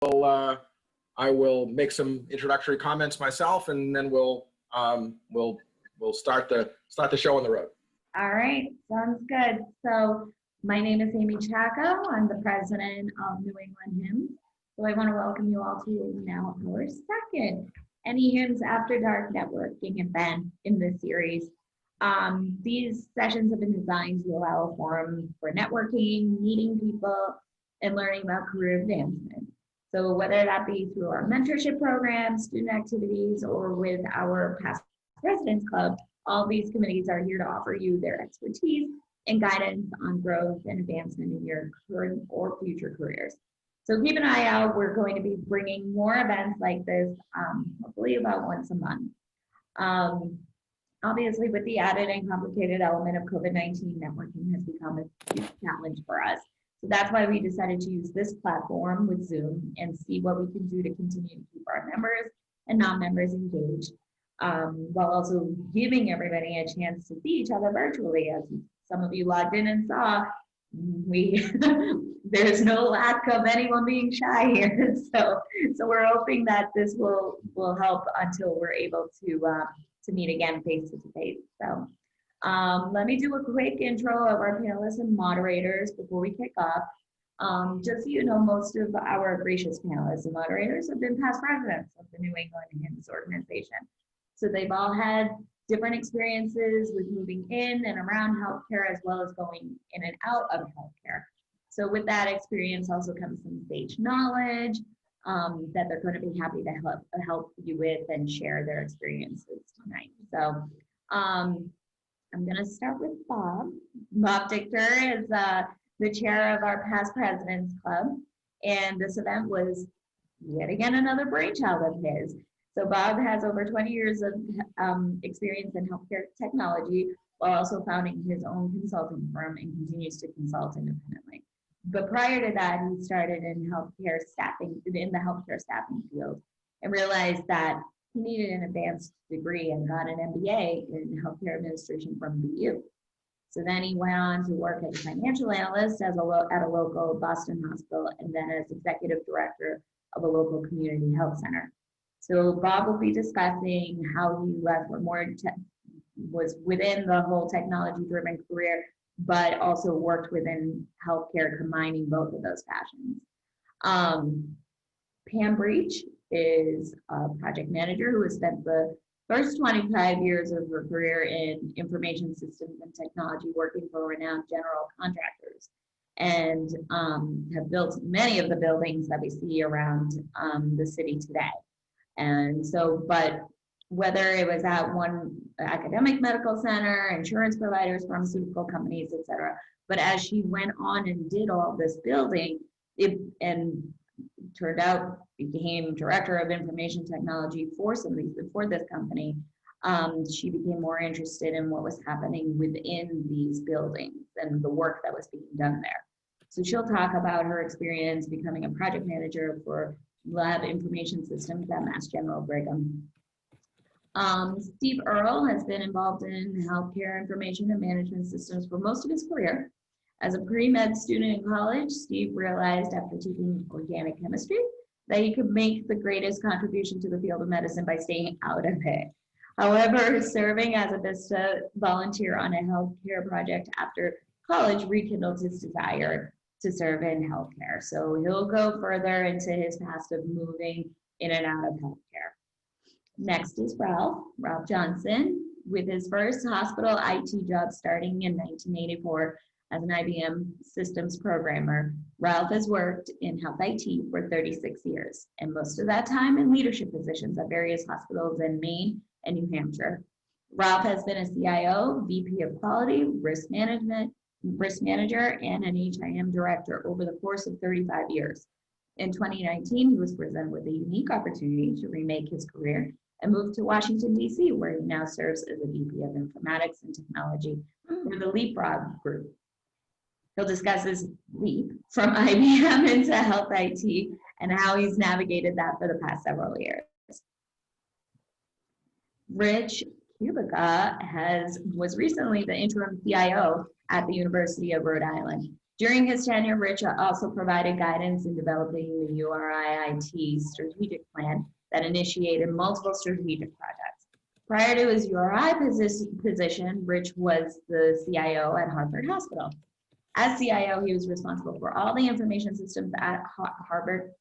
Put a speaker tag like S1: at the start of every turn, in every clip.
S1: I will make some introductory comments myself, and then we'll start the show on the road.
S2: All right, sounds good. So my name is Amy Chacko. I'm the president of New England Hymns. So I want to welcome you all to now our second NEHIMSS After Dark networking event in this series. These sessions have been designed to allow a forum for networking, meeting people, and learning about career advancement. So whether that be through our mentorship programs, student activities, or with our past Presidents Club, all these committees are here to offer you their expertise and guidance on growth and advancement in your current or future careers. So keep an eye out. We're going to be bringing more events like this, hopefully about once a month. Obviously, with the added and complicated element of COVID-19, networking has become a huge challenge for us. So that's why we decided to use this platform with Zoom and see what we can do to continue to keep our members and non-members engaged, while also giving everybody a chance to see each other virtually. As some of you logged in and saw, there's no lack of anyone being shy here. So we're hoping that this will help until we're able to meet again face to face. So let me do a quick intro of our panelists and moderators before we kick off. Just so you know, most of our gracious panelists and moderators have been past presidents of the New England Hymns organization. So they've all had different experiences with moving in and around healthcare, as well as going in and out of healthcare. So with that experience also comes some stage knowledge that they're going to be happy to help you with and share their experiences tonight. So I'm going to start with Bob. Bob Dichter is the chair of our Past Presidents Club, and this event was yet again another brainchild of his. So Bob has over 20 years of experience in healthcare technology, while also founding his own consulting firm and continues to consult independently. But prior to that, he started in the healthcare staffing field, and realized that he needed an advanced degree and got an MBA in healthcare administration from BU. So then he went on to work as a financial analyst at a local Boston hospital, and then as executive director of a local community health center. So Bob will be discussing how he left what was within the whole technology-driven career, but also worked within healthcare, combining both of those passions. Pam Breach is a project manager who has spent the first 25 years of her career in information systems and technology, working for renowned general contractors, and have built many of the buildings that we see around the city today. And so, but whether it was at one academic medical center, insurance providers, pharmaceutical companies, et cetera, but as she went on and did all this building, and turned out became director of information technology for this company, she became more interested in what was happening within these buildings and the work that was being done there. So she'll talk about her experience becoming a project manager for lab information systems at Mass General Brigham. Steve Earle has been involved in healthcare information and management systems for most of his career. As a pre-med student in college, Steve realized after taking organic chemistry that he could make the greatest contribution to the field of medicine by staying out of it. However, serving as a VISTA volunteer on a healthcare project after college rekindled his desire to serve in healthcare. So he'll go further into his past of moving in and out of healthcare. Next is Ralph Johnson, with his first hospital IT job starting in 1984 as an IBM systems programmer. Ralph has worked in health IT for 36 years, and most of that time in leadership positions at various hospitals in Maine and New Hampshire. Ralph has been a CIO, VP of Quality, Risk Manager, and an HIM director over the course of 35 years. In 2019, he was presented with a unique opportunity to remake his career and moved to Washington, D.C., where he now serves as a VP of Informatics and Technology for the Leapfrog Group. He'll discuss his leap from IBM into health IT and how he's navigated that for the past several years. Rich Kubica was recently the interim CIO at the University of Rhode Island. During his tenure, Rich also provided guidance in developing the URI-IT strategic plan that initiated multiple strategic projects. Prior to his URI position, Rich was the CIO at Hartford Hospital. As CIO, he was responsible for all the information systems at Hartford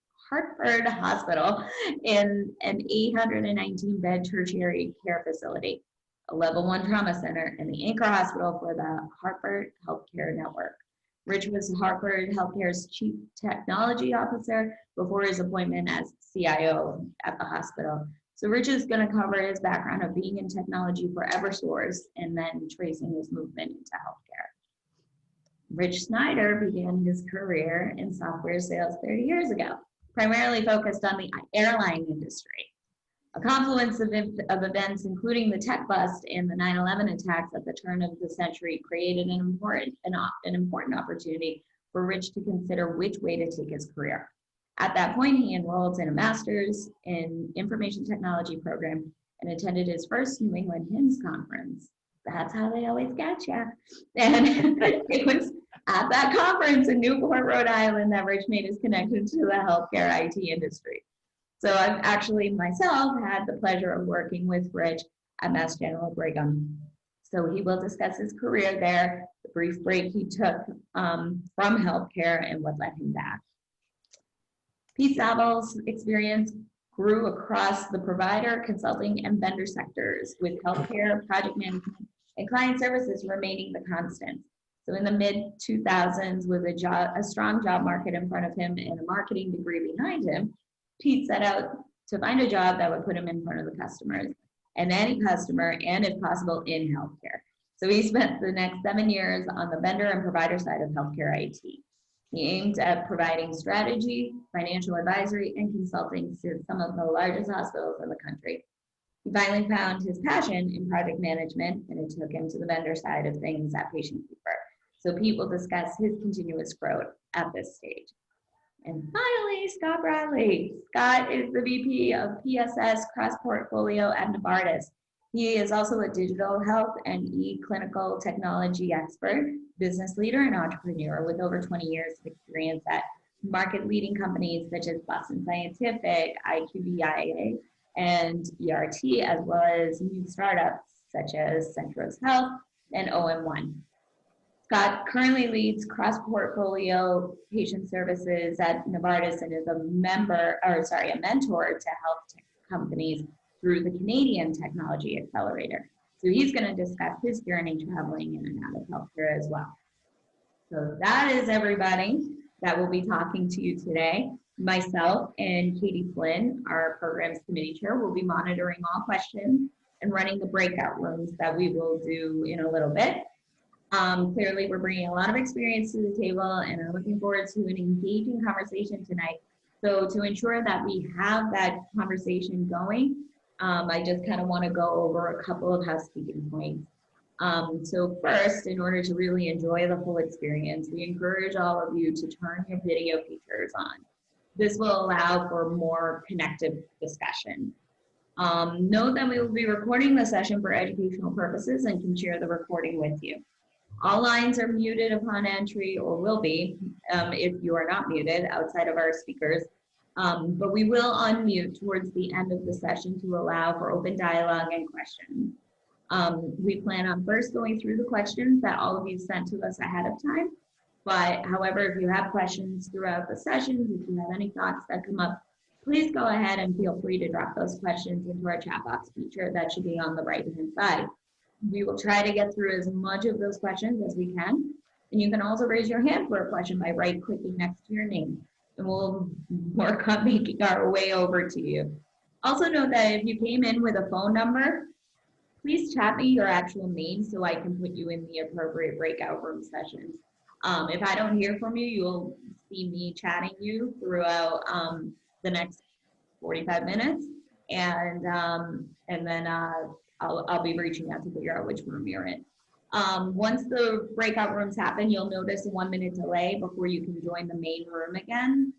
S2: Hospital in an 819-bed tertiary care facility, a level 1 trauma center, and the anchor hospital for the Hartford Healthcare Network. Rich was Hartford Healthcare's Chief Technology Officer before his appointment as CIO at the hospital. So Rich is going to cover his background of being in technology for Eversource and then tracing his movement into healthcare. Rich Snyder began his career in software sales 30 years ago, primarily focused on the airline industry. A confluence of events, including the tech bust and the 9/11 attacks at the turn of the century, created an important opportunity for Rich to consider which way to take his career. At that point, he enrolled in a master's in information technology program and attended his first New England Himss conference. That's how they always get you. And it was at that conference in Newport, Rhode Island, that Rich made his connection to the healthcare IT industry. So I've actually myself had the pleasure of working with Rich at Mass General Brigham. So he will discuss his career there, the brief break he took from healthcare and what led him back. Pete Zaval's experience grew across the provider, consulting, and vendor sectors, with healthcare, project management, and client services remaining the constant. So in the mid-2000s, with a strong job market in front of him and a marketing degree behind him, Pete set out to find a job that would put him in front of the customers, and any customer, and if possible, in healthcare. So he spent the next 7 years on the vendor and provider side of healthcare IT. He aimed at providing strategy, financial advisory, and consulting to some of the largest hospitals in the country. He finally found his passion in project management, and it took him to the vendor side of things at Patient Keeper. So Pete will discuss his continuous growth at this stage. And finally, Scott Bradley. Scott is the VP of PSS Cross Portfolio at Novartis. He is also a digital health and e-clinical technology expert, business leader, and entrepreneur with over 20 years of experience at market-leading companies such as Boston Scientific, IQVIA, and ERT, as well as new startups such as Centros Health and OM1. Scott currently leads cross-portfolio patient services at Novartis and is a mentor to health tech companies through the Canadian Technology Accelerator. So he's going to discuss his journey traveling in and out of healthcare as well. So that is everybody that will be talking to you today. Myself and Katie Flynn, our programs committee chair, will be monitoring all questions and running the breakout rooms that we will do in a little bit. Clearly, we're bringing a lot of experience to the table and are looking forward to an engaging conversation tonight. So to ensure that we have that conversation going, I just kind of want to go over a couple of housekeeping points. So first, in order to really enjoy the full experience, we encourage all of you to turn your video features on. This will allow for more connective discussion. Note that we will be recording the session for educational purposes and can share the recording with you. All lines are muted upon entry, or will be if you are not muted outside of our speakers. But we will unmute towards the end of the session to allow for open dialogue and questions. We plan on first going through the questions that all of you sent to us ahead of time. But however, if you have questions throughout the sessions, if you have any thoughts that come up, please go ahead and feel free to drop those questions into our chat box feature that should be on the right-hand side. We will try to get through as much of those questions as we can. And you can also raise your hand for a question by right-clicking next to your name. And we'll work on making our way over to you. Also note that if you came in with a phone number, please chat me your actual name so I can put you in the appropriate breakout room sessions. If I don't hear from you, you'll see me chatting you throughout the next 45 minutes. And then I'll be reaching out to figure out which room you're in. Once the breakout rooms happen, you'll notice a 1 minute delay before you can join the main room again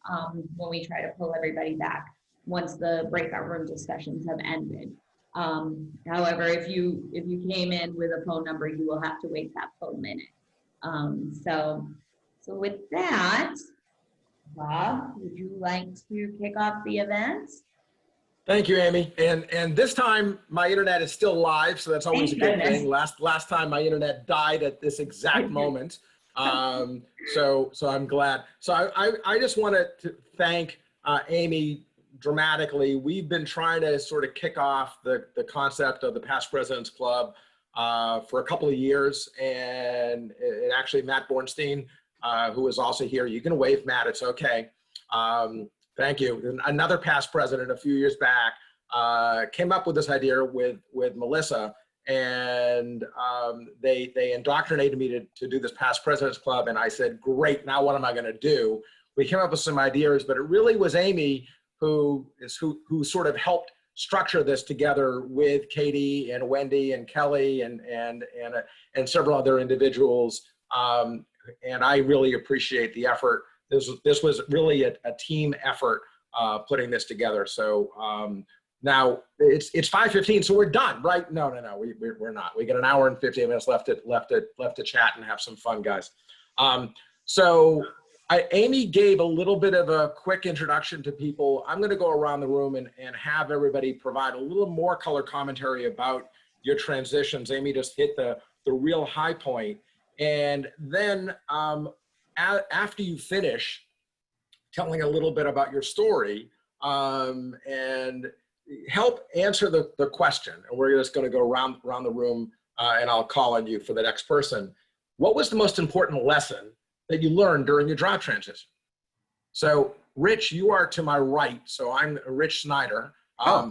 S2: when we try to pull everybody back once the breakout room discussions have ended. However, if you came in with a phone number, you will have to wait that full minute. So So with that, Bob, would you like to kick off the event?
S1: Thank you, Amy. And this time my internet is still live, so that's always a good thing. Last time my internet died at this exact moment. So I'm glad. So I just wanted to thank Amy dramatically. We've been trying to sort of kick off the concept of the Past Presidents Club for a couple of years, and actually Matt Bornstein, who is also here. You can wave, Matt, it's okay. Thank you. Another past president a few years back came up with this idea with Melissa, and they indoctrinated me to do this Past Presidents Club, and I said, great, now what am I gonna do? We came up with some ideas, but it really was Amy who sort of helped structure this together with Katie and Wendy and Kelly and several other individuals, and I really appreciate the effort. This was really a team effort putting this together. So now it's 5:15, so we're done, right? No, we're not. We got an hour and 15 minutes left to chat and have some fun, guys. Amy gave a little bit of a quick introduction to people. I'm going to go around the room and have everybody provide a little more color commentary about your transitions. Amy just hit the real high point, and then after you finish telling a little bit about your story and help answer the question, and we're just going to go around the room and I'll call on you for the next person. What was the most important lesson that you learned during your job transition? So Rich, you are to my right. So I'm Rich Snyder.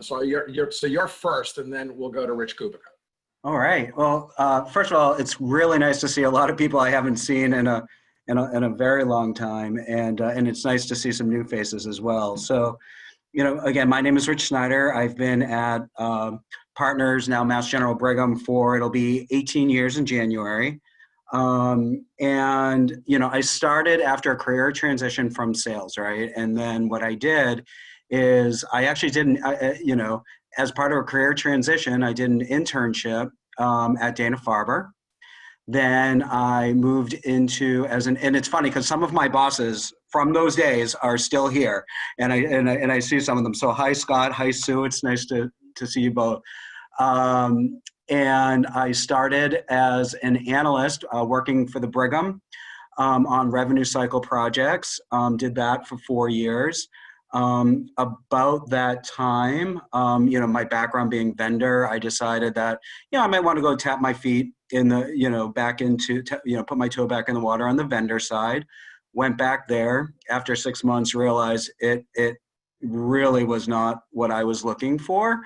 S1: So you're first, and then we'll go to Rich Kubica.
S3: All right. Well, first of all, it's really nice to see a lot of people I haven't seen in a very long time, and it's nice to see some new faces as well. So, again, my name is Rich Snyder. I've been at Partners, now Mass General Brigham, for it'll be 18 years in January. I started after a career transition from sales, right? And then what I did is I actually didn't, as part of a career transition, I did an internship at Dana-Farber. Then I moved into and it's funny because some of my bosses from those days are still here, and I see some of them. So hi Scott, hi Sue, it's nice to see you both. And I started as an analyst working for the Brigham on revenue cycle projects. Did that for 4 years. About that time, my background being vendor, I decided that, I might want to go tap my feet in the, back into, put my toe back in the water on the vendor side. Went back there after 6 months, realized it really was not what I was looking for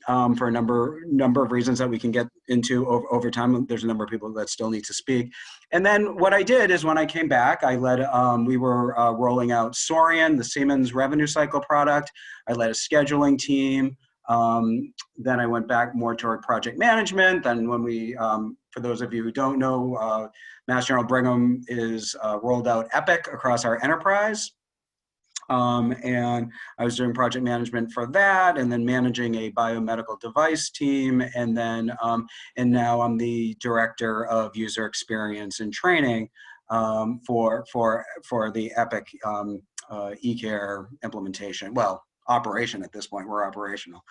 S3: a number of reasons that we can get into over time. There's a number of people that still need to speak. And then what I did is when I came back, I led, we were rolling out Sorian, the Siemens revenue cycle product. I led a scheduling team. Then I went back more toward project management. Then when we, for those of you who don't know, Mass General Brigham is rolled out Epic across our enterprise. And I was doing project management for that, and then managing a biomedical device team, and then and now I'm the director of user experience and training for the Epic eCare implementation. Well, operation at this point, we're operational.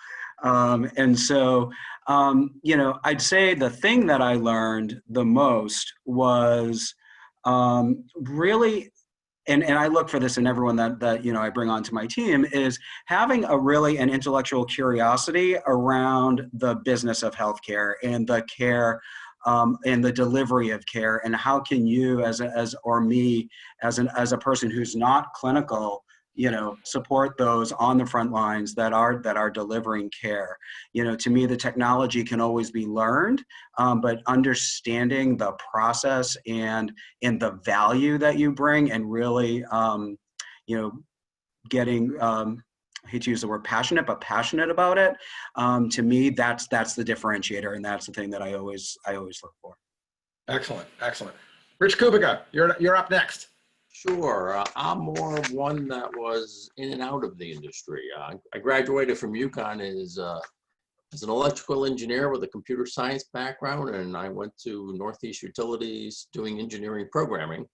S3: And so, I'd say the thing that I learned the most was really, and I look for this in everyone that I bring onto my team, is having an intellectual curiosity around the business of healthcare and the care and the delivery of care, and how can you as a person who's not clinical, support those on the front lines that are delivering care. To me, the technology can always be learned, but understanding the process and the value that you bring, and really, getting, I hate to use the word passionate, but passionate about it. To me, that's the differentiator, and that's the thing that I always look for. Excellent,
S1: excellent. Rich Kubica, you're up next.
S4: Sure. I'm more of one that was in and out of the industry. I graduated from UConn as an electrical engineer with a computer science background, and I went to Northeast Utilities doing engineering programming.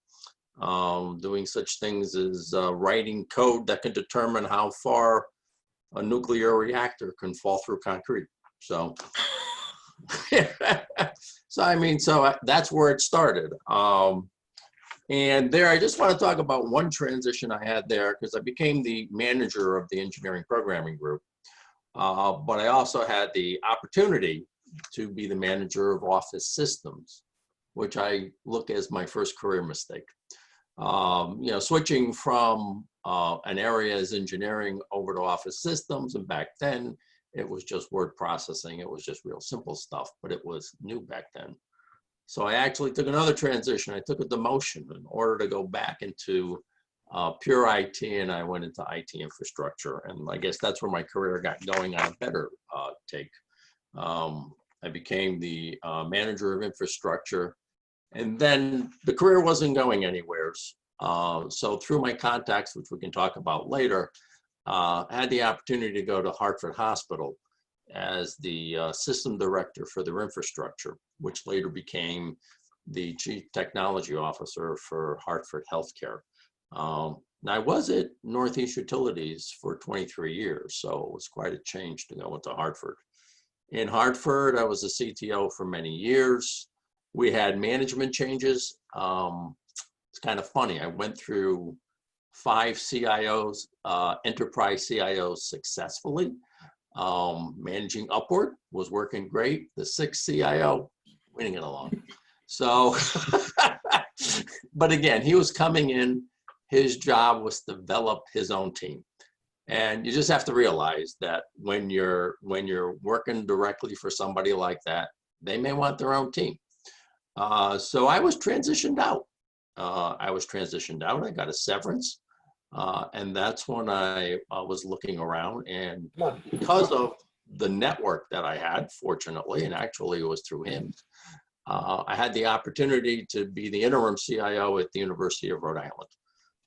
S4: doing such things as writing code that can determine how far a nuclear reactor can fall through concrete. So, so that's where it started. And there, I just want to talk about one transition I had there, because I became the manager of the engineering programming group. But I also had the opportunity to be the manager of office systems, which I look as my first career mistake. Switching from an area as engineering over to office systems, and back then it was just word processing. It was just real simple stuff, but it was new back then. So I actually took another transition. I took a demotion in order to go back into pure IT, and I went into IT infrastructure. And I guess that's where my career got going on a better take. I became the manager of infrastructure, and then the career wasn't going anywhere. So through my contacts, which we can talk about later, I had the opportunity to go to Hartford Hospital as the system director for their infrastructure, which later became the chief technology officer for Hartford Healthcare. Now, I was at Northeast Utilities for 23 years, so it was quite a change to go into Hartford. In Hartford, I was a CTO for many years. We had management changes. It's kind of funny. I went through 5 CIOs, enterprise CIOs successfully. Managing upward was working great. The 6th CIO, we didn't get along. So, but again, he was coming in. His job was to develop his own team. And you just have to realize that when you're working directly for somebody like that, they may want their own team. So I was transitioned out. I got a severance. And that's when I was looking around, and because of the network that I had, fortunately, and actually it was through him, I had the opportunity to be the interim CIO at the University of Rhode Island.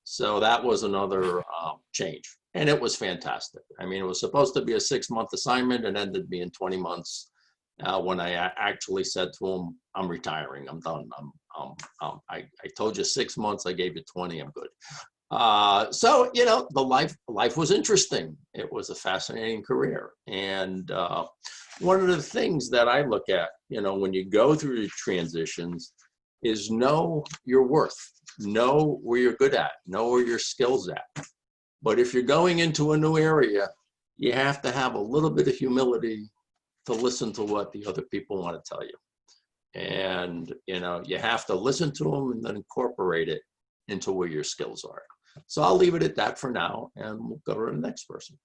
S4: So that was another change, and it was fantastic. I mean, it was supposed to be a 6-month assignment and ended being 20 months when I actually said to him, I'm retiring, I'm done. I told you 6 months, I gave you 20, I'm good. So, the life was interesting. It was a fascinating career. And one of the things that I look at, when you go through the transitions, is know your worth, know where you're good at, know where your skills at. But if you're going into a new area, you have to have a little bit of humility to listen to what the other people want to tell you. And, you have to listen to them and then incorporate it into where your skills are. So I'll leave it at that for now, and we'll go to the next person.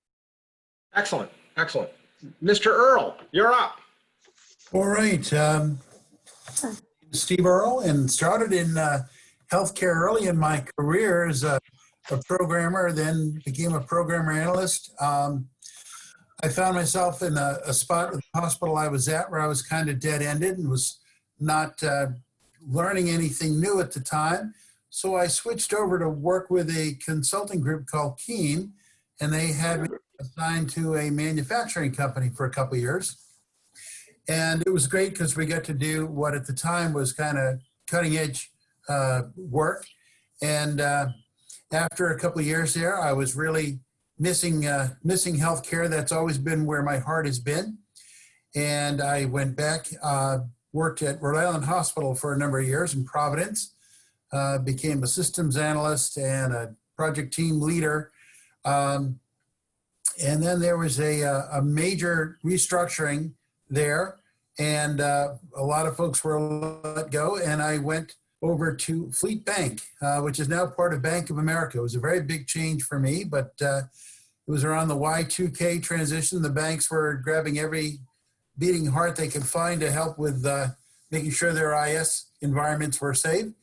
S1: Excellent, excellent. Mr. Earle, you're up.
S5: All right. Steve Earle, and started in healthcare early in my career as a programmer, then became a programmer analyst. I found myself in a spot at the hospital I was at where I was kind of dead-ended and was not learning anything new at the time. So I switched over to work with a consulting group called Keen, and they had me assigned to a manufacturing company for a couple of years. And it was great because we got to do what at the time was kind of cutting edge work. And after a couple of years there, I was really missing healthcare. That's always been where my heart has been. And I went back, worked at Rhode Island Hospital for a number of years in Providence, became a systems analyst and a project team leader. And then there was a major restructuring there, and a lot of folks were let go, and I went over to Fleet Bank, which is now part of Bank of America. It was a very big change for me, but it was around the Y2K transition. The banks were grabbing every beating heart they could find to help with making sure their IS environments were safe.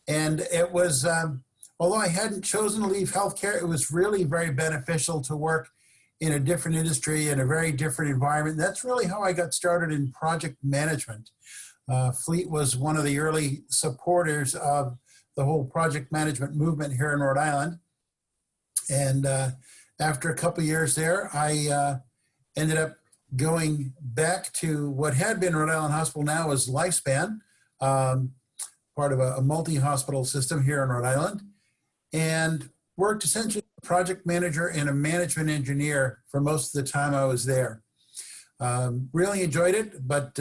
S5: And it was, although I hadn't chosen to leave healthcare, it was really very beneficial to work in a different industry, in a very different environment. That's really how I got started in project management. Fleet was one of the early supporters of the whole project management movement here in Rhode Island. And after a couple of years there, I ended up going back to what had been Rhode Island Hospital, now is Lifespan. part of a multi-hospital system here in Rhode Island, and worked essentially as a project manager and a management engineer for most of the time I was there. Really enjoyed it, but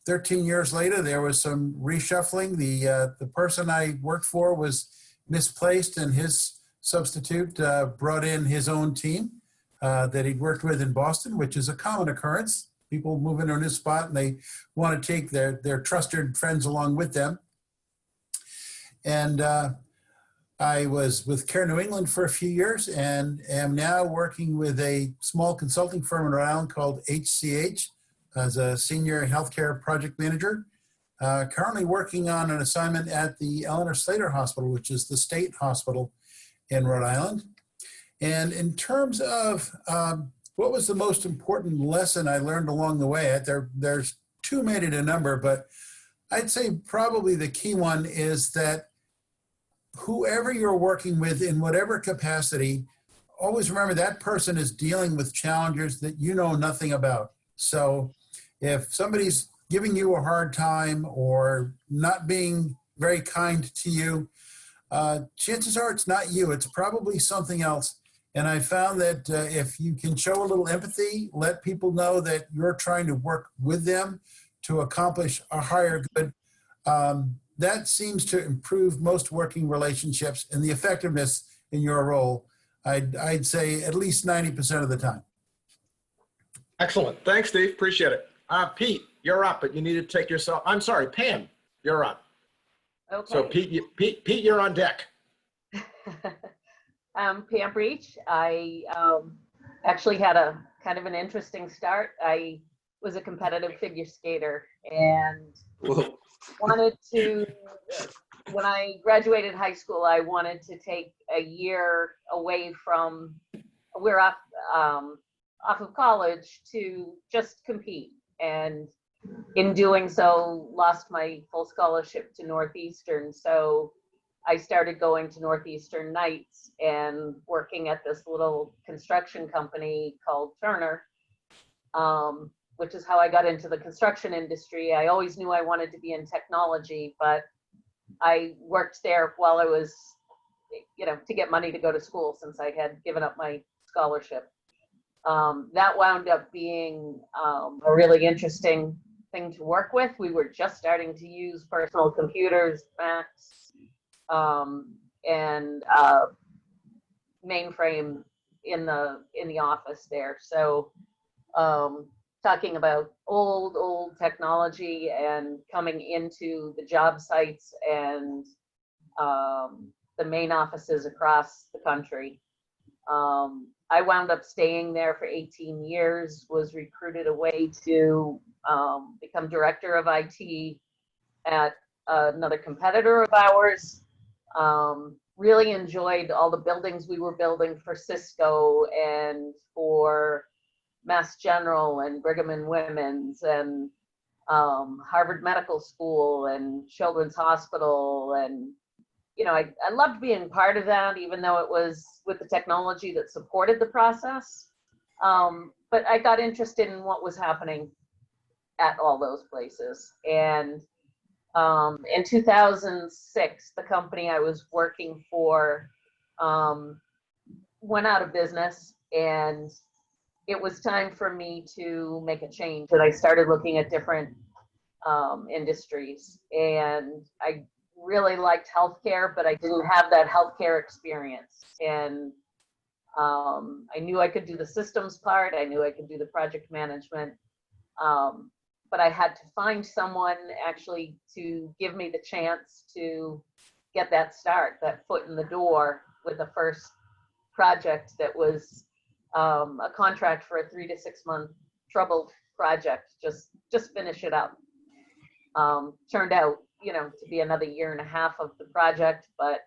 S5: 13 years later, there was some reshuffling. The person I worked for was misplaced, and his substitute brought in his own team that he'd worked with in Boston, which is a common occurrence. People move into a new spot and they want to take their trusted friends along with them. And I was with Care New England for a few years and am now working with a small consulting firm in Rhode Island called HCH as a senior healthcare project manager. Currently working on an assignment at the Eleanor Slater Hospital, which is the state hospital in Rhode Island. And in terms of what was the most important lesson I learned along the way, there's too many to number, but I'd say probably the key one is that whoever you're working with in whatever capacity, always remember that person is dealing with challenges that you know nothing about. So if somebody's giving you a hard time or not being very kind to you, chances are it's not you, it's probably something else. And I found that if you can show a little empathy, let people know that you're trying to work with them to accomplish a higher good, that seems to improve most working relationships and the effectiveness in your role, I'd say at least 90% of the time.
S1: Excellent. Thanks, Steve. Appreciate it. Pete, you're up, but you need to take yourself. I'm sorry, Pam, you're up.
S6: Okay.
S1: So Pete, you're on deck.
S6: Pam Breach. I actually had a kind of an interesting start. I was a competitive figure skater and
S4: Whoa.
S6: wanted to, when I graduated high school, I wanted to take a year away from, we're off of college to just compete. And in doing so, lost my full scholarship to Northeastern. So I started going to Northeastern nights and working at this little construction company called Turner, which is how I got into the construction industry. I always knew I wanted to be in technology, but I worked there while I was, to get money to go to school since I had given up my scholarship. That wound up being a really interesting thing to work with. We were just starting to use personal computers, Macs, and mainframe in the office there. So talking about old technology and coming into the job sites and the main offices across the country. I wound up staying there for 18 years, was recruited away to become director of IT at another competitor of ours. Really enjoyed all the buildings we were building for Cisco and for Mass General and Brigham and Women's and Harvard Medical School and Children's Hospital. And, I loved being part of that, even though it was with the technology that supported the process. But I got interested in what was happening at all those places. And in 2006, the company I was working for went out of business, and it was time for me to make a change. And I started looking at different industries, and I really liked healthcare, but I didn't have that healthcare experience. And I knew I could do the systems part. I knew I could do the project management. But I had to find someone actually to give me the chance to get that start, that foot in the door with the first project that was a contract for a 3 to 6 month troubled project, just finish it up. Turned out, to be another 1.5 years of the project, but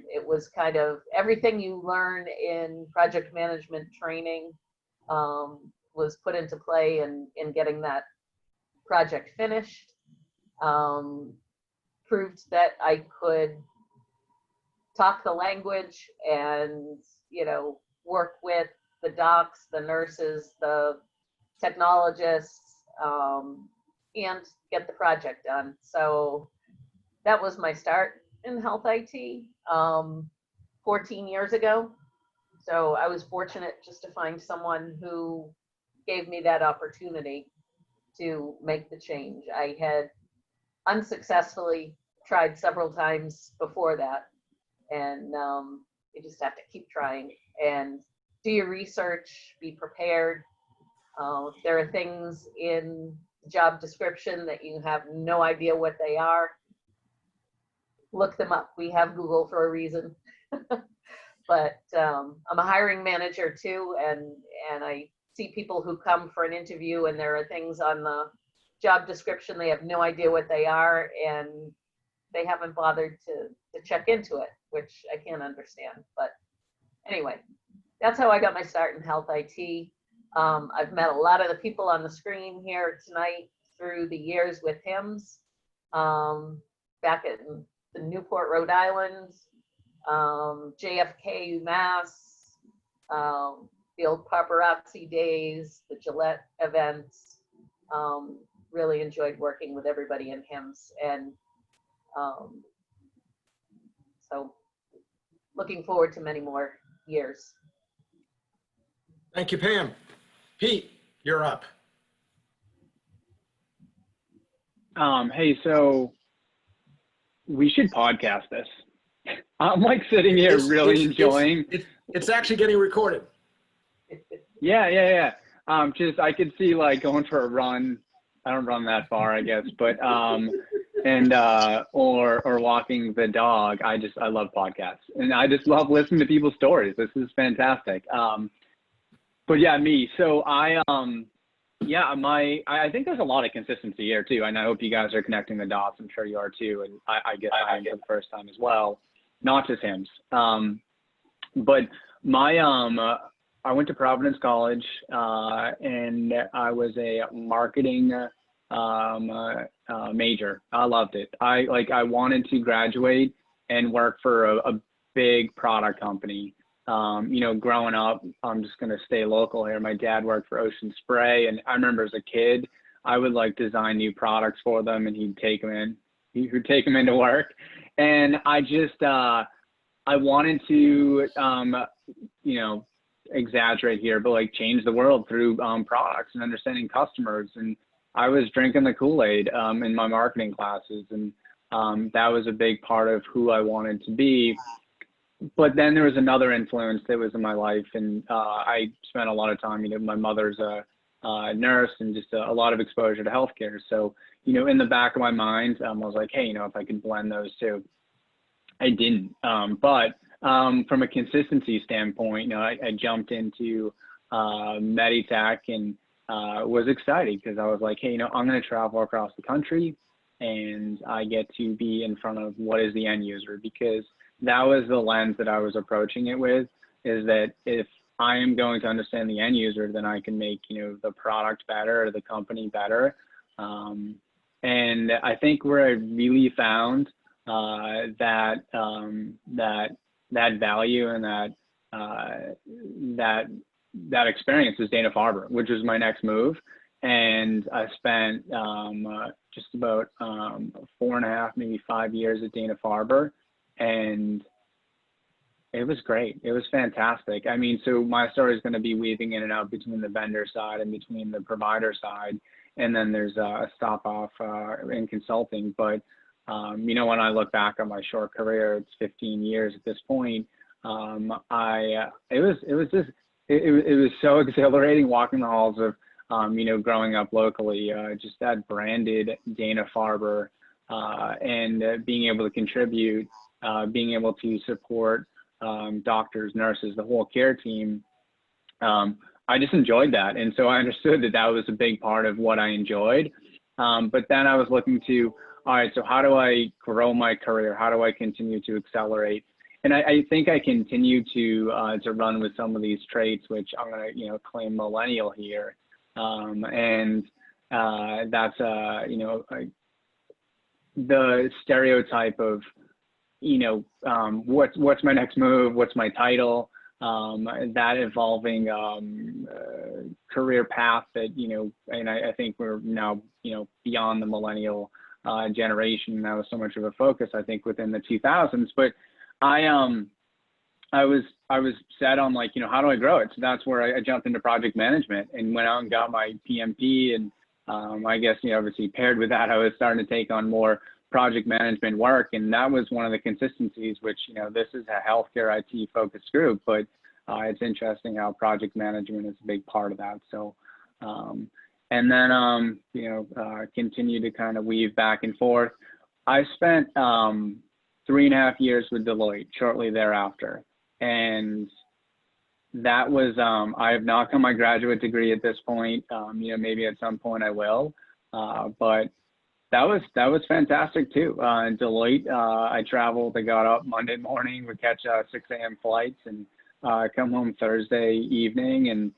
S6: it was kind of everything you learn in project management training was put into play in getting that project finished. Proved that I could talk the language and, work with the docs, the nurses, the technologists, and get the project done. So that was my start in health IT 14 years ago. So I was fortunate just to find someone who gave me that opportunity to make the change. I had unsuccessfully tried several times before that, and you just have to keep trying and do your research, be prepared. There are things in job description that you have no idea what they are. Look them up. We have Google for a reason. But I'm a hiring manager too, and I see people who come for an interview and there are things on the job description they have no idea what they are, and they haven't bothered to check into it, which I can't understand. But anyway, that's how I got my start in health IT. I've met a lot of the people on the screen here tonight through the years with Himss, back in the Newport, Rhode Island, JFK, Mass, the old paparazzi days, the Gillette events. Really enjoyed working with everybody in Himss, and so looking forward to many more years.
S1: Thank you, Pam. Pete, you're up.
S7: Hey, so we should podcast this. I'm like sitting here really enjoying.
S1: It's actually getting recorded.
S7: Yeah. Just I could see like going for a run. I don't run that far, I guess, but and or walking the dog. I love podcasts, and I just love listening to people's stories. This is fantastic. But yeah, me. So I think there's a lot of consistency here too, and I hope you guys are connecting the dots. I'm sure you are too, and I guess I am for the first time as well, not just Himss. But my I went to Providence College, and I was a marketing major. I loved it. I wanted to graduate and work for a big product company. Growing up, I'm just going to stay local here. My dad worked for Ocean Spray, and I remember as a kid, I would like design new products for them, and he'd take them in. He would take them into work. And I just, I wanted to, exaggerate here, but like change the world through products and understanding customers. And I was drinking the Kool-Aid in my marketing classes, and that was a big part of who I wanted to be. But then there was another influence that was in my life, and I spent a lot of time, my mother's a nurse, and just a lot of exposure to healthcare. So, in the back of my mind, I was like, hey, if I could blend those two. I didn't, but from a consistency standpoint, I jumped into Meditech and was excited because I was like, hey, I'm going to travel across the country, and I get to be in front of what is the end user, because that was the lens that I was approaching it with, is that if I am going to understand the end user, then I can make, the product better or the company better. And I think where I really found that value and that experience is Dana-Farber, which was my next move. And I spent just about 4.5, maybe 5 years at Dana-Farber. And it was great. It was fantastic. I mean, so my story is going to be weaving in and out between the vendor side and between the provider side. And then there's a stop off in consulting. But, when I look back on my short career, it's 15 years at this point. It was so exhilarating walking the halls of, growing up locally, just that branded Dana-Farber, and being able to contribute, being able to support doctors, nurses, the whole care team. I just enjoyed that. And so I understood that was a big part of what I enjoyed. But then I was looking to, all right, so how do I grow my career? How do I continue to accelerate? And I think I continue to run with some of these traits, which I'm going to, claim millennial here. And that's, the stereotype of, what's my next move? What's my title? That evolving career path that, and I think we're now, beyond the millennial generation. That was so much of a focus, I think, within the 2000s. But I was set on, like, you know, how do I grow it? So that's where I jumped into project management and went out and got my PMP. And I guess, you know, obviously paired with that, I was starting to take on more project management work. And that was one of the consistencies, which, you know, this is a healthcare IT focused group, but it's interesting how project management is a big part of that. So, and then, you know, continue to kind of weave back and forth. I spent 3.5 years with Deloitte shortly thereafter. And that was, I have not got my graduate degree at this point. You know, maybe at some point I will, but that was fantastic too. In Deloitte, I traveled, I got up Monday morning, would catch 6 a.m. flights and come home Thursday evening. And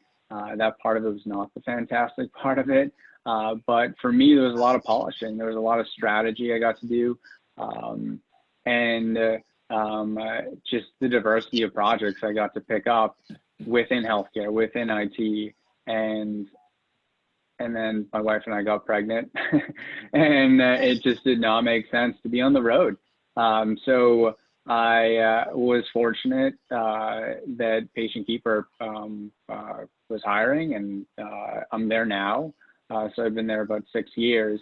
S7: that part of it was not the fantastic part of it. But for me, there was a lot of polishing. There was a lot of strategy I got to do. Just the diversity of projects I got to pick up within healthcare, within IT, and then my wife and I got pregnant, and it just did not make sense to be on the road. So I was fortunate that Patient Keeper was hiring, and I'm there now. So I've been there about 6 years.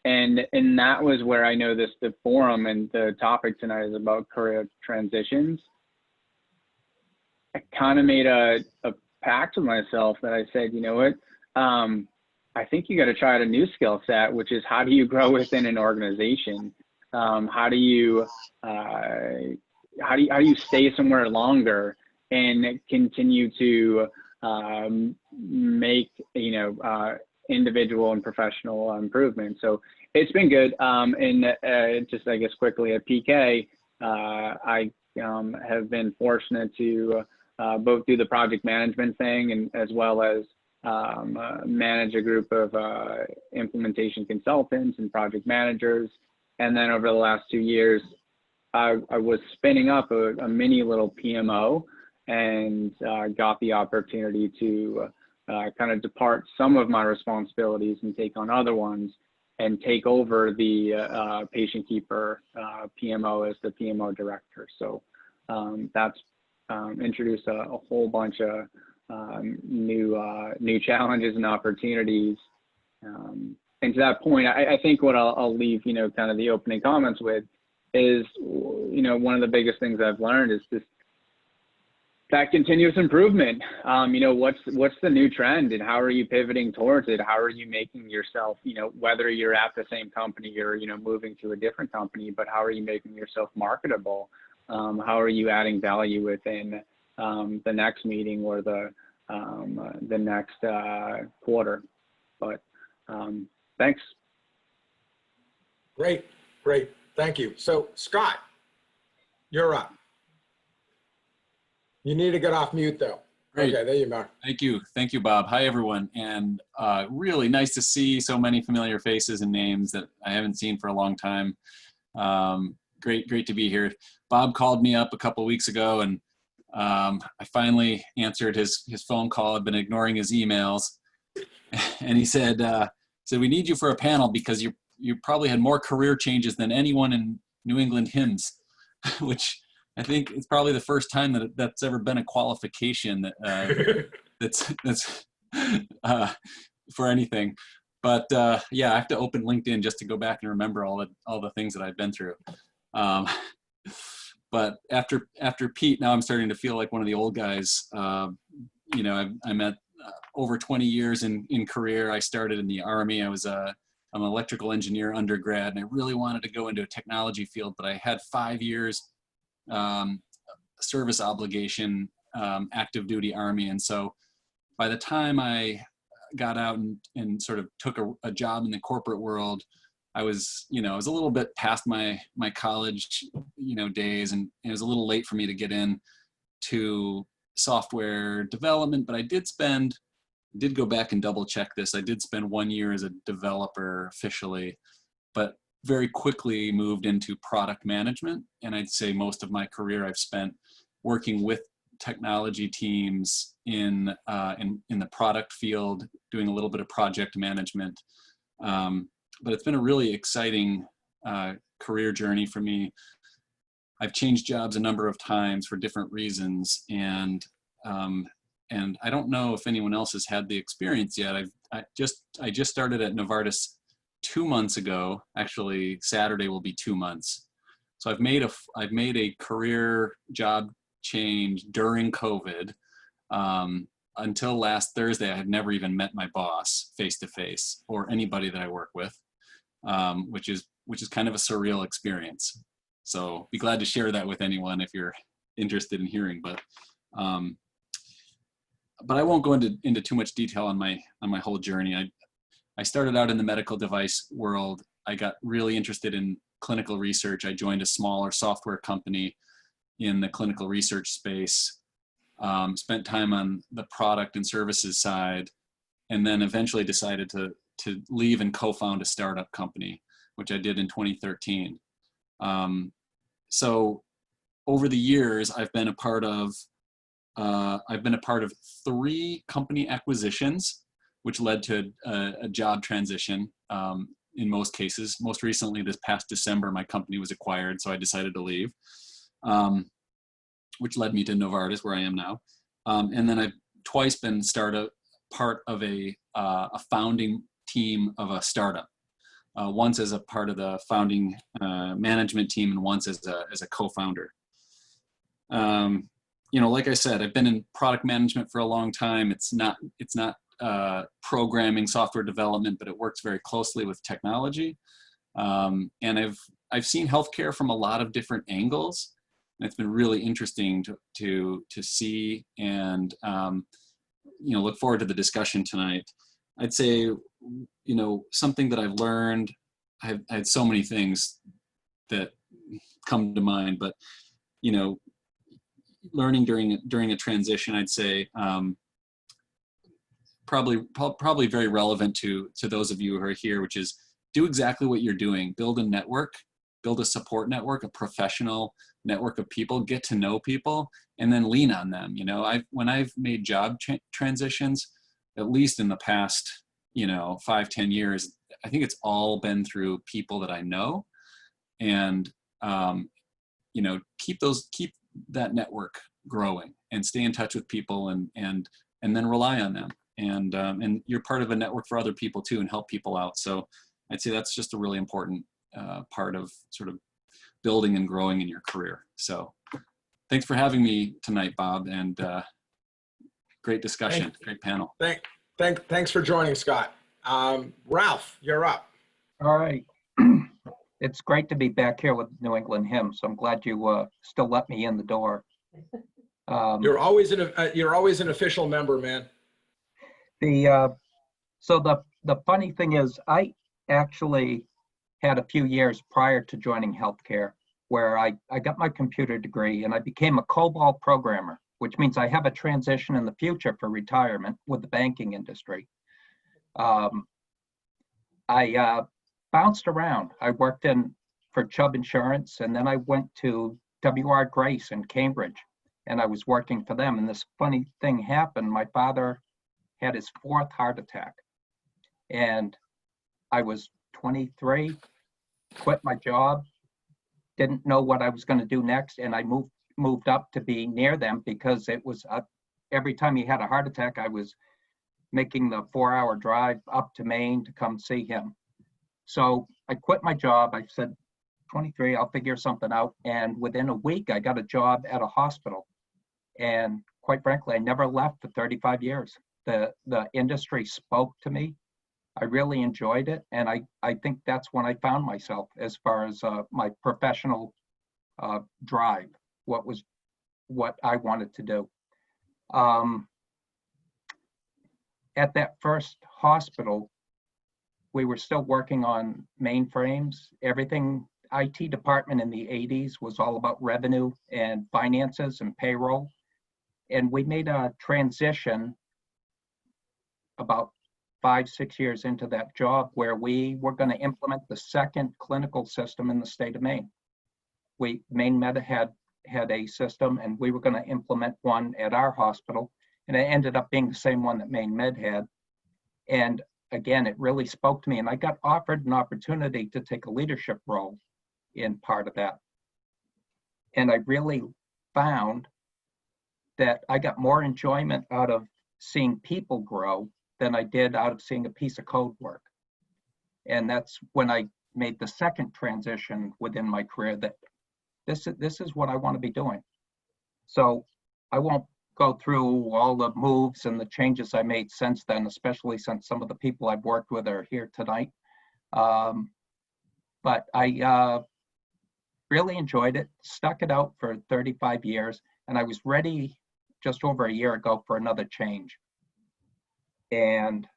S7: And that was where I know the forum and the topic tonight is about career transitions. I kind of made a pact with myself that I said, you know what, I think you got to try out a new skill set, which is how do you grow within an organization? How do you stay somewhere longer and continue to make, you know, individual and professional improvement. So it's been good. And just, I guess, quickly at PK, I have been fortunate to both do the project management thing and as well as manage a group of implementation consultants and project managers. And then over the last 2 years, I was spinning up a mini little PMO and got the opportunity to kind of depart some of my responsibilities and take on other ones and take over the Patient Keeper PMO as the PMO director. So that's introduced a whole bunch of new challenges and opportunities. And to that point, I think what I'll leave, you know, kind of the opening comments with is, you know, one of the biggest things I've learned is this, that continuous improvement. You know, what's the new trend and how are you pivoting towards it? How are you making yourself, you know, whether you're at the same company or, you know, moving to a different company, but how are you making yourself marketable? How are you adding value within the next meeting or the next quarter? But thanks.
S1: Great. Thank you. So Scott, you're up. You need to get off mute though.
S8: Great.
S1: Okay, there you are.
S8: Thank you, Bob. Hi, everyone. And really nice to see so many familiar faces and names that I haven't seen for a long time. Great to be here. Bob called me up a couple weeks ago, and I finally answered his phone call. I've been ignoring his emails, and he said, "We need you for a panel because you probably had more career changes than anyone in New England Himss," which I think it's probably the first time that's ever been a qualification that's for anything. But yeah, I have to open LinkedIn just to go back and remember all the things that I've been through. But after Pete, now I'm starting to feel like one of the old guys. You know, I'm at over 20 years in career. I started in the Army. I'm an electrical engineer undergrad, and I really wanted to go into a technology field, but I had 5 years service obligation, active duty Army. And so by the time I got out and sort of took a job in the corporate world, I was a little bit past my college, days, and it was a little late for me to get in to software development, but I did go back and double check this. I did spend 1 year as a developer officially, but very quickly moved into product management. And I'd say most of my career I've spent working with technology teams in the product field, doing a little bit of project management. But it's been a really exciting career journey for me. I've changed jobs a number of times for different reasons, and I don't know if anyone else has had the experience yet. I just started at Novartis 2 months ago. Actually, Saturday will be 2 months. So I've made a career job change during COVID. Until last Thursday, I had never even met my boss face to face or anybody that I work with, which is kind of a surreal experience. So be glad to share that with anyone if you're interested in hearing. But I won't go into too much detail on my whole journey. I started out in the medical device world. I got really interested in clinical research. I joined a smaller software company in the clinical research space. Spent time on the product and services side, and then eventually decided to leave and co-found a startup company, which I did in 2013. So over the years, I've been a part of 3 company acquisitions, which led to a job transition in most cases. Most recently, this past December, my company was acquired, so I decided to leave, which led me to Novartis, where I am now. And then I've twice been part of a founding team of a startup. Once as a part of the founding management team, and once as a co-founder. Like I said, I've been in product management for a long time. It's not programming, software development, but it works very closely with technology. And I've seen healthcare from a lot of different angles. And it's been really interesting to see and look forward to the discussion tonight. I'd say, something that I've learned, I had so many things that come to mind, but, learning during a transition, I'd say, probably very relevant to those of you who are here, which is do exactly what you're doing. Build a network, build a support network, a professional network of people, get to know people, and then lean on them. When I've made job transitions, at least in the past, 5-10 years, I think it's all been through people that I know, and keep that network growing and stay in touch with people, and then rely on them. And you're part of a network for other people too, and help people out. So I'd say that's just a really important part of sort of building and growing in your career. So thanks for having me tonight, Bob, and great discussion, great panel.
S1: Thanks for joining, Scott. Ralph, you're up.
S9: All right. It's great to be back here with New England Hymns. I'm glad you still let me in the door.
S1: You're always an official member, man.
S9: So the funny thing is, I actually had a few years prior to joining healthcare where I got my computer degree and I became a COBOL programmer, which means I have a transition in the future for retirement with the banking industry. I bounced around. I worked for Chubb Insurance, and then I went to W.R. Grace in Cambridge, and I was working for them. And this funny thing happened. My father had his 4th heart attack, and I was 23, quit my job, didn't know what I was going to do next, and I moved up to be near them because it was every time he had a heart attack, I was making the 4-hour drive up to Maine to come see him. So I quit my job. I said, 23, I'll figure something out. And within a week, I got a job at a hospital. And quite frankly, I never left for 35 years. The industry spoke to me. I really enjoyed it. And I think that's when I found myself as far as my professional drive, what I wanted to do. At that first hospital, we were still working on mainframes. Everything, IT department in the 80s was all about revenue and finances and payroll. And we made a transition about 5-6 years into that job where we were going to implement the second clinical system in the state of Maine. Maine Med had a system, and we were going to implement one at our hospital, and it ended up being the same one that Maine Med had. And again, it really spoke to me, and I got offered an opportunity to take a leadership role in part of that. And I really found that I got more enjoyment out of seeing people grow than I did out of seeing a piece of code work. And that's when I made the second transition within my career, that this is what I want to be doing. So I won't go through all the moves and the changes I made since then, especially since some of the people I've worked with are here tonight. But I really enjoyed it, stuck it out for 35 years, and I was ready just over a year ago for another change. And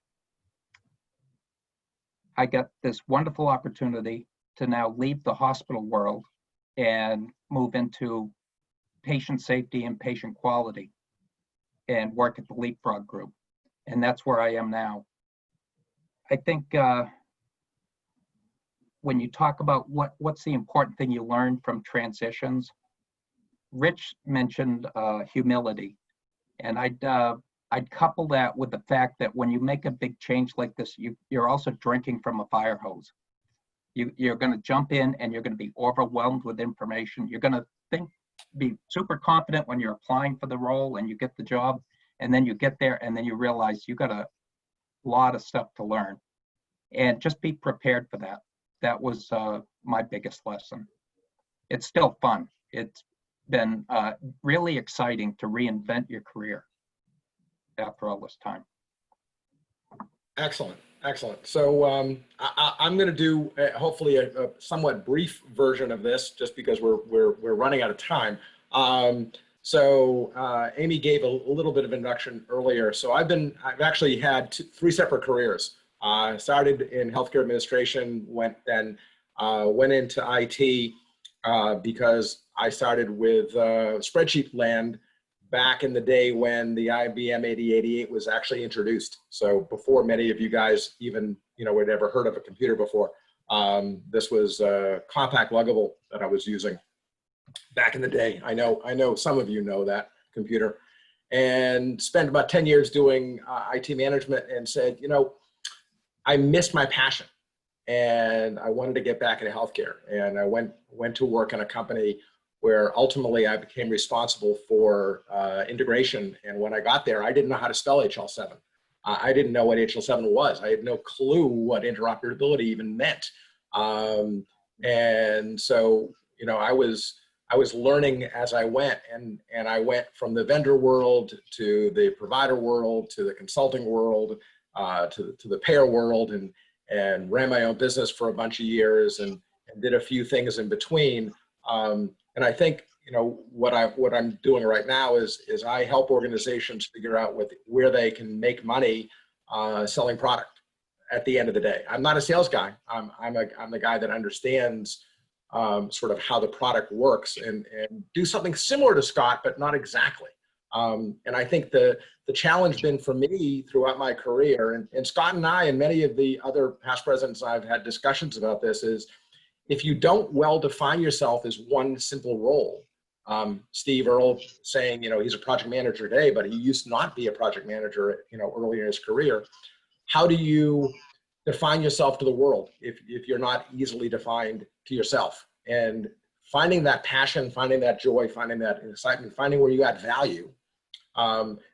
S9: I got this wonderful opportunity to now leave the hospital world and move into patient safety and patient quality and work at the Leapfrog Group. And that's where I am now. I think when you talk about what's the important thing you learn from transitions, Rich mentioned humility. And I'd couple that with the fact that when you make a big change like this, you're also drinking from a fire hose. You're going to jump in and you're going to be overwhelmed with information. You're going to be super confident when you're applying for the role and you get the job, and then you get there and then you realize you got a lot of stuff to learn, and just be prepared for that. That was my biggest lesson. It's still fun. It's been really exciting to reinvent your career after all this time.
S1: Excellent, excellent. So I'm going to do hopefully a somewhat brief version of this, just because we're running out of time. So Amy gave a little bit of introduction earlier. So I've actually had three separate careers. I started in healthcare administration, went into IT because I started with spreadsheet land back in the day when the IBM 8088 was actually introduced. So before many of you guys even, had ever heard of a computer before. This was compact luggable that I was using back in the day. I know some of you know that computer, and spent about 10 years doing IT management, and said, I missed my passion and I wanted to get back into healthcare. And I went to work in a company where ultimately I became responsible for integration. And when I got there, I didn't know how to spell HL7. I didn't know what HL7 was. I had no clue what interoperability even meant. And so, I was learning as I went, and I went from the vendor world to the provider world to the consulting world to the payer world, and ran my own business for a bunch of years, and did a few things in between. And I think, what I'm doing right now is I help organizations figure out where they can make money selling product at the end of the day. I'm not a sales guy. I'm the guy that understands sort of how the product works, and do something similar to Scott, but not exactly. And I think the challenge been for me throughout my career, and Scott and I and many of the other past presidents I've had discussions about this, is if you don't well define yourself as one simple role. Steve Earle saying, he's a project manager today, but he used to not be a project manager, earlier in his career. How do you define yourself to the world if you're not easily defined to yourself? And finding that passion, finding that joy, finding that excitement, finding where you add value.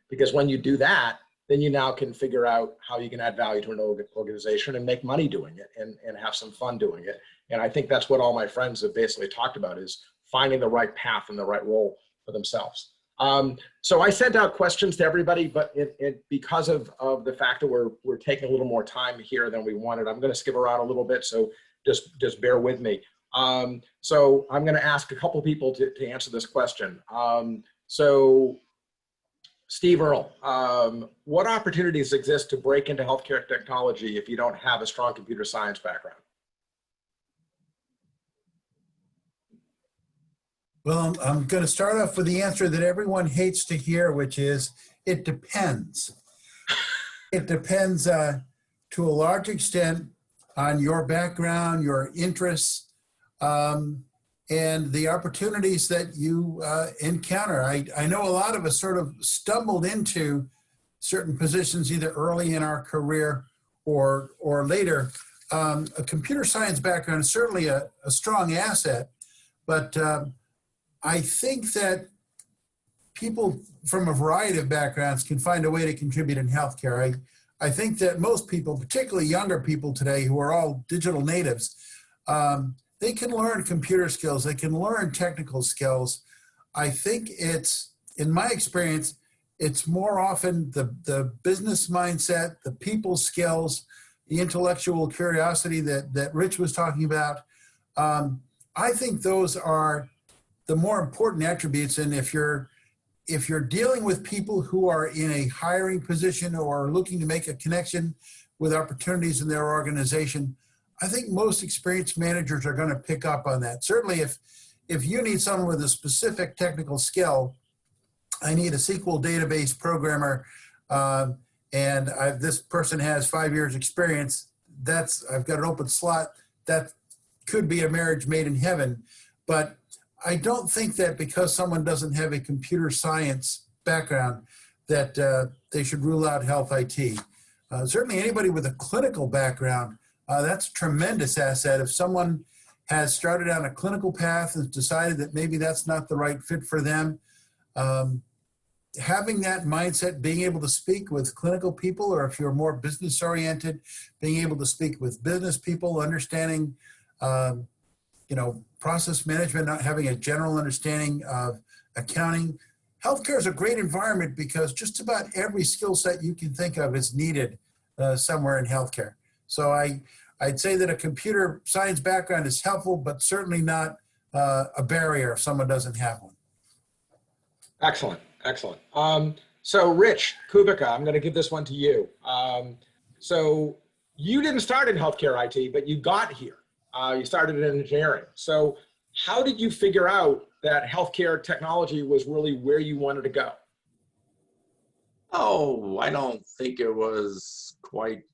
S1: Because when you do that, then you now can figure out how you can add value to an organization and make money doing it, and have some fun doing it. And I think that's what all my friends have basically talked about, is finding the right path and the right role for themselves. So I sent out questions to everybody, but because of the fact that we're taking a little more time here than we wanted, I'm going to skip around a little bit. So just bear with me. So I'm going to ask a couple people to answer this question. So Steve Earle, what opportunities exist to break into healthcare technology if you don't have a strong computer science background?
S5: Well, I'm going to start off with the answer that everyone hates to hear, which is, it depends. It depends to a large extent on your background, your interests, and the opportunities that you encounter. I know a lot of us sort of stumbled into certain positions either early in our career or later, a computer science background is certainly a strong asset, but I think that people from a variety of backgrounds can find a way to contribute in healthcare. I think that most people, particularly younger people today who are all digital natives, they can learn computer skills, they can learn technical skills. I think it's, in my experience, it's more often the business mindset, the people skills, the intellectual curiosity that Rich was talking about. I think those are the more important attributes. And if you're dealing with people who are in a hiring position or are looking to make a connection with opportunities in their organization, I think most experienced managers are going to pick up on that. Certainly if you need someone with a specific technical skill, I need a SQL database programmer, and this person has 5 years experience, I've got an open slot. That could be a marriage made in heaven. But I don't think that because someone doesn't have a computer science background that they should rule out health IT. Certainly anybody with a clinical background, that's a tremendous asset. If someone has started on a clinical path and decided that maybe that's not the right fit for them, having that mindset, being able to speak with clinical people, or if you're more business oriented, being able to speak with business people, understanding, process management, not having a general understanding of accounting. Healthcare is a great environment because just about every skill set you can think of is needed somewhere in healthcare. So I'd say that a computer science background is helpful, but certainly not a barrier if someone doesn't have one.
S1: Excellent, excellent. So Rich Kubica, I'm going to give this one to you. So you didn't start in healthcare IT, but you got here. You started in engineering. So how did you figure out that healthcare technology was really where you wanted to go?
S4: Oh, I don't think it was quite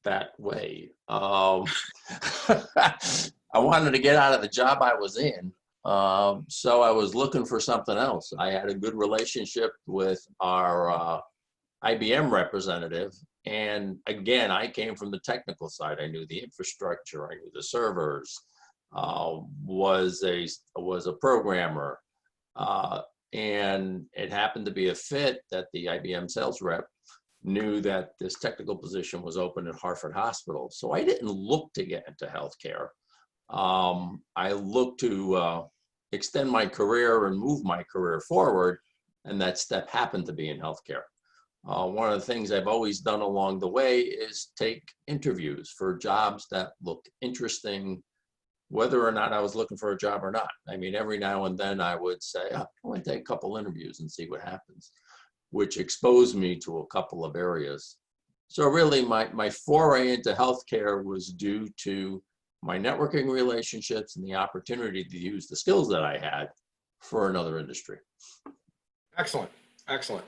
S4: that way. I wanted to get out of the job I was in. So I was looking for something else. I had a good relationship with our IBM representative. And again, I came from the technical side. I knew the infrastructure, I knew the servers, was a programmer. And it happened to be a fit that the IBM sales rep knew that this technical position was open at Hartford Hospital. So I didn't look to get into healthcare. I looked to extend my career and move my career forward, and that step happened to be in healthcare. One of the things I've always done along the way is take interviews for jobs that looked interesting, whether or not I was looking for a job or not. I mean, every now and then I would say, oh, I want to take a couple interviews and see what happens, which exposed me to a couple of areas. So really my foray into healthcare was due to my networking relationships and the opportunity to use the skills that I had for another industry.
S1: Excellent, excellent.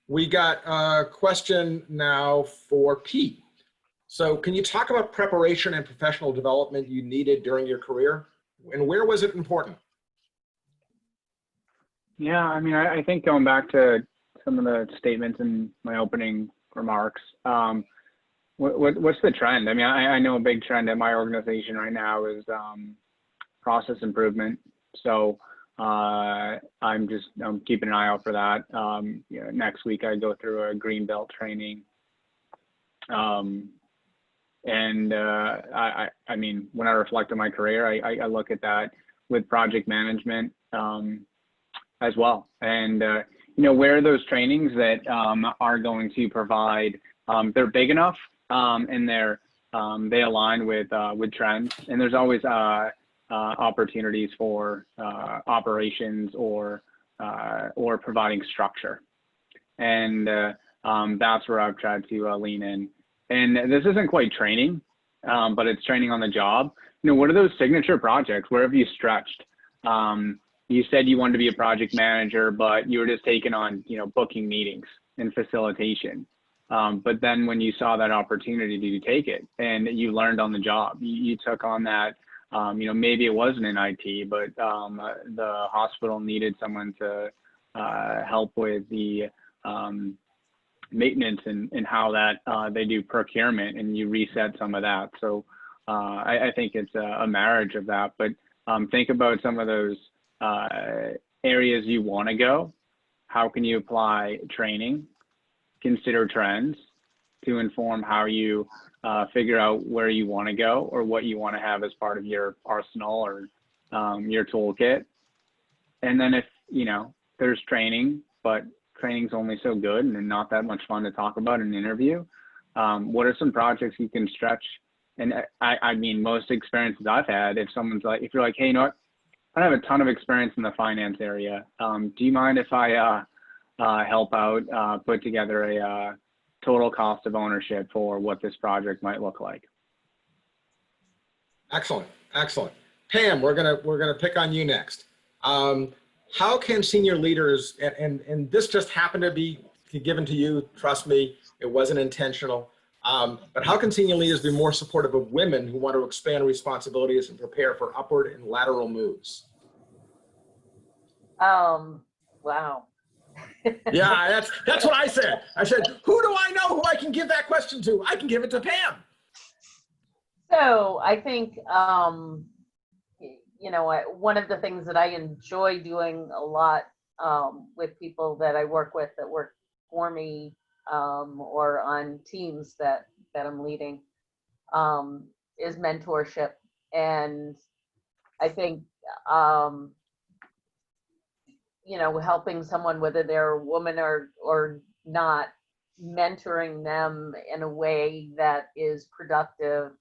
S1: We got a question now for Pete. So can you talk about preparation and professional development you needed during your career, and where was it important?
S7: Yeah, I mean, I think going back to some of the statements in my opening remarks, what's the trend? I mean, I know a big trend at my organization right now is process improvement. So I'm keeping an eye out for that. Next week I go through a green belt training. I mean, when I reflect on my career, I look at that with project management as well. And where those trainings that are going to provide, they're big enough and they align with trends. And there's always opportunities for operations or providing structure. And that's where I've tried to lean in. And this isn't quite training, but it's training on the job. What are those signature projects? Where have you stretched? You said you wanted to be a project manager, but you were just taking on, booking meetings and facilitation. But then when you saw that opportunity, did you take it? And you learned on the job. You took on that. Maybe it wasn't in IT, but the hospital needed someone to help with the maintenance and how that they do procurement, and you reset some of that. So I think it's a marriage of that. But think about some of those areas you want to go. How can you apply training, consider trends to inform how you figure out where you want to go or what you want to have as part of your arsenal or your toolkit. And then if, you know, there's training, but training's only so good and not that much fun to talk about in an interview, what are some projects you can stretch? And I mean, most experiences I've had, if someone's like, if you're like, hey, you know what, I don't have a ton of experience in the finance area. Do you mind if I help out put together a total cost of ownership for what this project might look like?
S1: Excellent, excellent. Pam, we're gonna pick on you next. How can senior leaders, and this just happened to be given to you, trust me, it wasn't intentional, but how can senior leaders be more supportive of women who want to expand responsibilities and prepare for upward and lateral moves?
S6: Wow.
S1: Yeah, that's what I said. I said, who do I know who I can give that question to? I can give it to Pam.
S6: So I think, you know, one of the things that I enjoy doing a lot with people that I work with that work for me or on teams that I'm leading is mentorship. And I think, you know, helping someone, whether they're a woman or not, mentoring them in a way that is productive,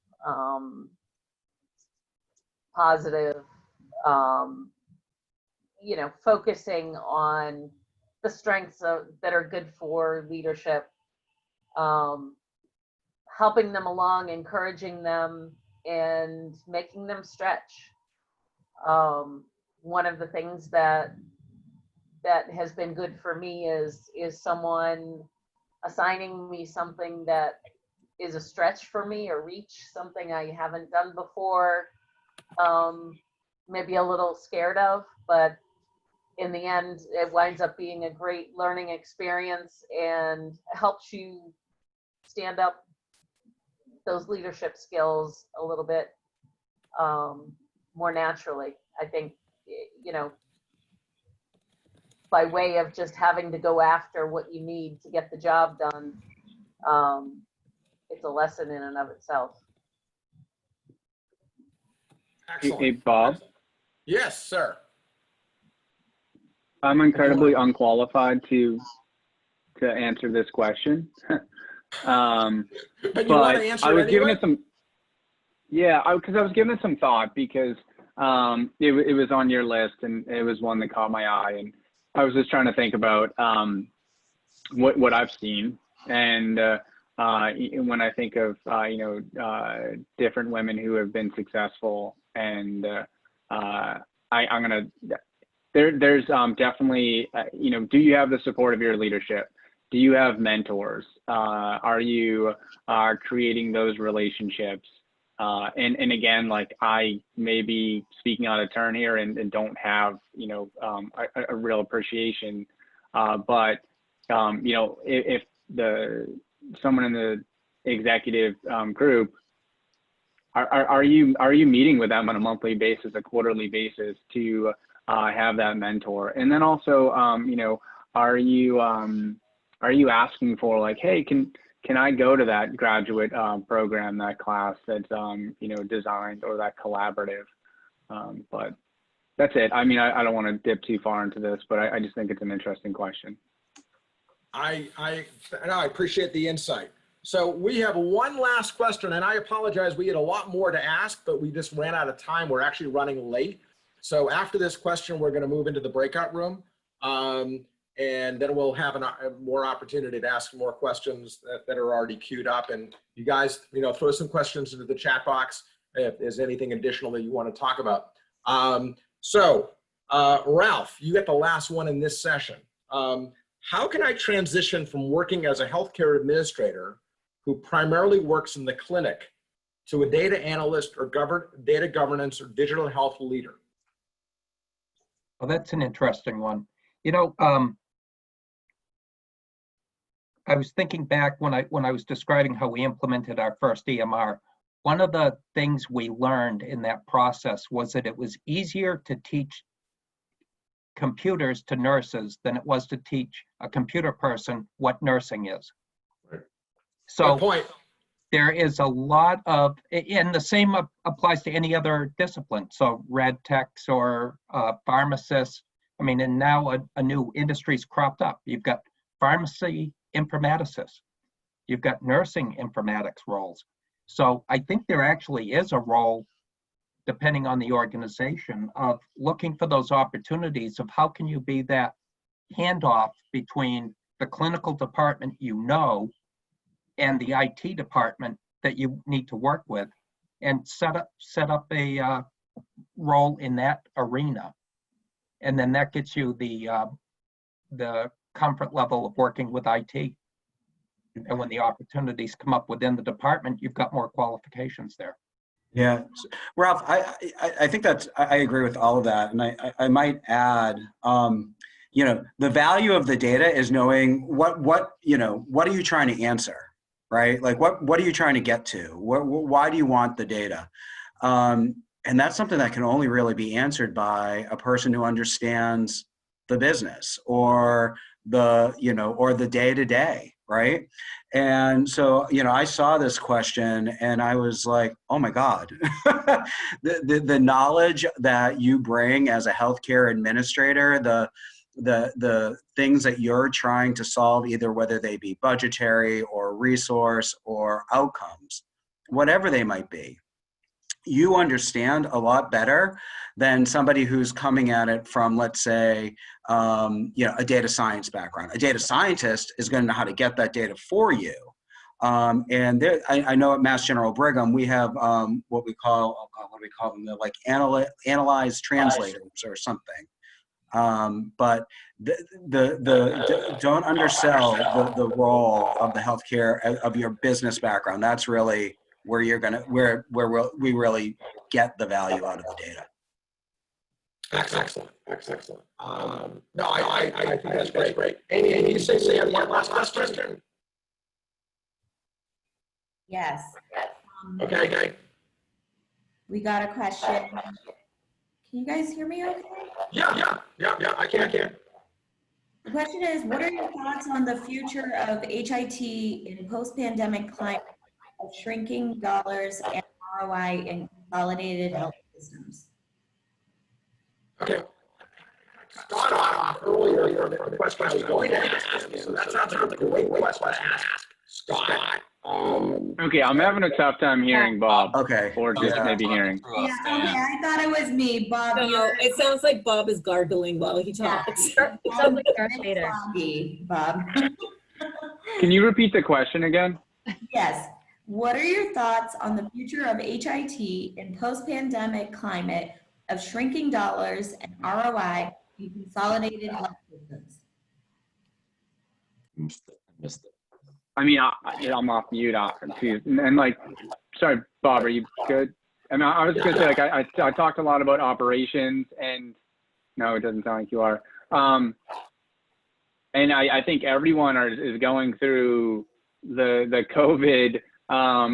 S6: positive, you know, focusing on the strengths that are good for leadership, helping them along, encouraging them, and making them stretch. One of the things that has been good for me is someone assigning me something that is a stretch for me, or reach, something I haven't done before, maybe a little scared of, but in the end, it winds up being a great learning experience and helps you stand up those leadership skills a little bit more naturally. I think, you know, by way of just having to go after what you need to get the job done, it's a lesson in and of itself.
S1: Excellent.
S7: Hey, Bob.
S1: Yes, sir.
S7: I'm incredibly unqualified to answer this question.
S1: But you want to answer
S7: I was
S1: it
S7: giving
S1: anyway?
S7: it some, yeah, because I was giving it some thought, because it was on your list and it was one that caught my eye, and I was just trying to think about what I've seen, and when I think of you know, different women who have been successful, and I'm gonna. There's definitely, you know, do you have the support of your leadership? Do you have mentors? Are you creating those relationships? And again, like, I may be speaking out of turn here and don't have, you know, a real appreciation, but you know, if someone in the executive group, are you meeting with them on a monthly basis, a quarterly basis, to have that mentor? And then also, you know, are you asking for, like, hey, can I go to that graduate program, that class that's you know, designed, or that collaborative? But that's it. I mean, I don't want to dip too far into this, but I just think it's an interesting question.
S1: I appreciate the insight. So we have one last question, and I apologize, we had a lot more to ask, but we just ran out of time. We're actually running late. So after this question, we're going to move into the breakout room, and then we'll have more opportunity to ask more questions that are already queued up. And you guys, you know, throw some questions into the chat box if there's anything additional that you want to talk about. Ralph, you get the last one in this session. How can I transition from working as a healthcare administrator who primarily works in the clinic to a data analyst or data governance or digital health leader?
S9: Well, that's an interesting one. You know, I was thinking back when I was describing how we implemented our first EMR. One of the things we learned in that process was that it was easier to teach computers to nurses than it was to teach a computer person what nursing is.
S1: Right.
S9: So
S1: Good point.
S9: there is a lot of, and the same applies to any other discipline. So rad techs or pharmacists. I mean, and now a new industry's cropped up. You've got pharmacy informaticists. You've got nursing informatics roles. So I think there actually is a role, depending on the organization, of looking for those opportunities of how can you be that handoff between the clinical department and the IT department that you need to work with, and set up a role in that arena. And then that gets you the comfort level of working with IT. And when the opportunities come up within the department, you've got more qualifications there.
S3: Yeah, Ralph, I think I agree with all of that, and I might add, you know, the value of the data is knowing what are you trying to answer, right? Like what are you trying to get to? Why do you want the data? And that's something that can only really be answered by a person who understands the business or the day-to-day, right? And so, you know, I saw this question and I was like, oh my God, the knowledge that you bring as a healthcare administrator, the things that you're trying to solve, either whether they be budgetary or resource or outcomes, whatever they might be, you understand a lot better than somebody who's coming at it from, let's say, a data science background. A data scientist is going to know how to get that data for you. And there, I know at Mass General Brigham, we have what we call them? They're like analyze translators or something. But don't undersell the role of the healthcare of your business background. That's really where we really get the value out of the data.
S1: Excellent. No, I think that's great. Amy, you say one last question?
S2: Yes.
S1: Okay.
S2: We got a question. Can you guys hear me okay?
S1: Yeah, I can.
S2: The question is, what are your thoughts on the future of HIT in post-pandemic climate of shrinking dollars and ROI in consolidated health systems?
S1: Okay. Start off earlier the question I was going to ask you, so that sounds like a great question to ask Scott.
S7: Okay, I'm having a tough time hearing Bob.
S3: Okay.
S7: Or just maybe hearing.
S2: Yeah, okay, I thought it was me, Bob.
S10: No, it sounds like Bob is gargling while he talks.
S2: Yeah.
S11: It sounds like Darth Vader.
S2: Bob.
S7: Can you repeat the question again?
S2: Yes. What are your thoughts on the future of HIT in post-pandemic climate of shrinking dollars and ROI in consolidated health systems?
S4: Missed it.
S7: I mean, I'm off mute too. And like, sorry, Bob, are you good? I mean, I was just gonna say, like, I talked a lot about operations, and no, it doesn't sound like you are. And I think everyone is going through the COVID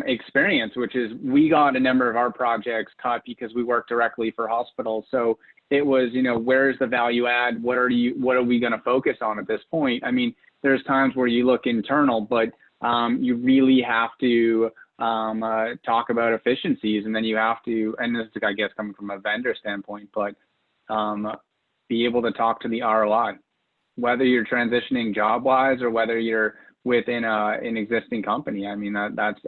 S7: experience, which is we got a number of our projects cut because we work directly for hospitals. So it was, where's the value add? What are we going to focus on at this point? I mean, there's times where you look internal, but you really have to talk about efficiencies, and then you have to, and this is, I guess, coming from a vendor standpoint, but be able to talk to the ROI, whether you're transitioning job-wise or whether you're within an existing company. I mean, that's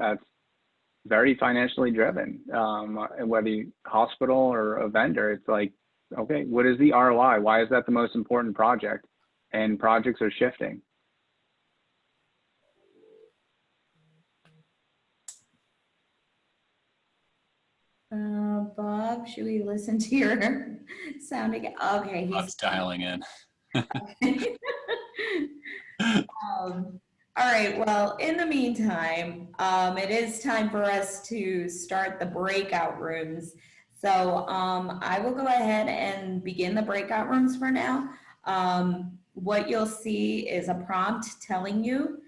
S7: very financially driven. And whether you hospital or a vendor, it's like, okay, what is the ROI? Why is that the most important project? And projects are shifting.
S2: Bob, should we listen to your sound again? Okay,
S8: Bob's dialing in.
S2: All right, well, in the meantime, it is time for us to start the breakout rooms. So I will go ahead and begin the breakout rooms for now. What you'll see is a prompt telling you